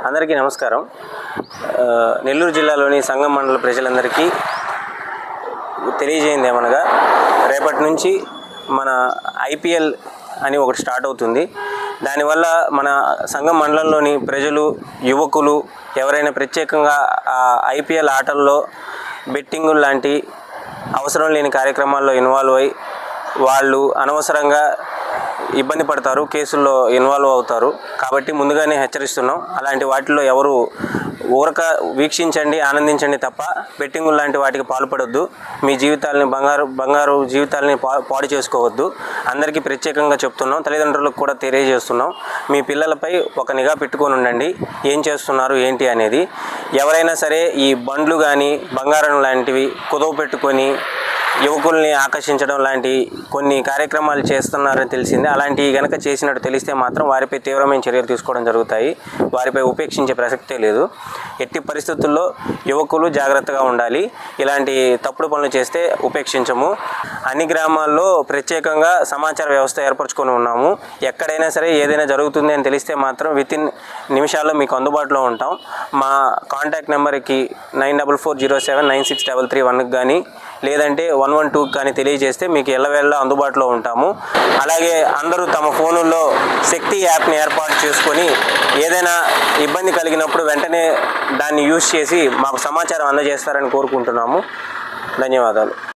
అందరికీ నమస్కారం. నెల్లూరు జిల్లాలోని సంగం మండల ప్రజలందరికీ తెలియజేయండి ఏమనగా, రేపటి నుంచి మన ఐపీఎల్ అని ఒకటి స్టార్ట్ అవుతుంది. దానివల్ల మన సంగం మండలంలోని ప్రజలు, యువకులు ఎవరైనా ప్రత్యేకంగా ఐపీఎల్ ఆటల్లో బెట్టింగ్ లాంటి అవసరం లేని కార్యక్రమాల్లో ఇన్వాల్వ్ అయ్యి వాళ్ళు అనవసరంగా ఇబ్బంది పడతారు, కేసుల్లో ఇన్వాల్వ్ అవుతారు. కాబట్టి ముందుగానే హెచ్చరిస్తున్నాం. అలాంటి వాటిల్లో ఎవరు ఊరక వీక్షించండి, ఆనందించండి తప్ప బెట్టింగ్ లాంటి వాటికి పాల్పడొద్దు. మీ జీవితాలని బంగారు జీవితాలని పాడు చేసుకోవద్దు. అందరికీ ప్రత్యేకంగా చెప్తున్నాం, తల్లిదండ్రులకు కూడా తెలియజేస్తున్నాం. మీ పిల్లలపై ఒక నిఘా పెట్టుకొని ఉండండి, ఏం చేస్తున్నారు ఏంటి అనేది. ఎవరైనా సరే ఈ బండ్లు కానీ బంగారం లాంటివి కుదవ పెట్టుకొని యువకుల్ని ఆకర్షించడం లాంటి కొన్ని కార్యక్రమాలు చేస్తున్నారని తెలిసింది. అలాంటివి కనుక చేసినట్టు తెలిస్తే మాత్రం వారిపై తీవ్రమైన చర్యలు తీసుకోవడం జరుగుతాయి. వారిపై ఉపేక్షించే ప్రసక్తే లేదు. ఎట్టి పరిస్థితుల్లో యువకులు జాగ్రత్తగా ఉండాలి. ఇలాంటి తప్పుడు పనులు చేస్తే ఉపేక్షించము. అన్ని గ్రామాల్లో ప్రత్యేకంగా సమాచార వ్యవస్థ ఏర్పరచుకొని ఉన్నాము. ఎక్కడైనా సరే ఏదైనా జరుగుతుంది అని తెలిస్తే మాత్రం వితిన్ నిమిషాల్లో మీకు అందుబాటులో ఉంటాం. మా కాంటాక్ట్ నెంబర్కి 9440796331 కానీ లేదంటే 112 కానీ తెలియజేస్తే మీకు ఎల్లవేళలా అందుబాటులో ఉంటాము. అలాగే అందరూ తమ ఫోనుల్లో శక్తి యాప్ని ఏర్పాటు చేసుకొని ఏదైనా ఇబ్బంది కలిగినప్పుడు వెంటనే దాన్ని యూజ్ చేసి మాకు సమాచారం అందజేస్తారని కోరుకుంటున్నాము. ధన్యవాదాలు.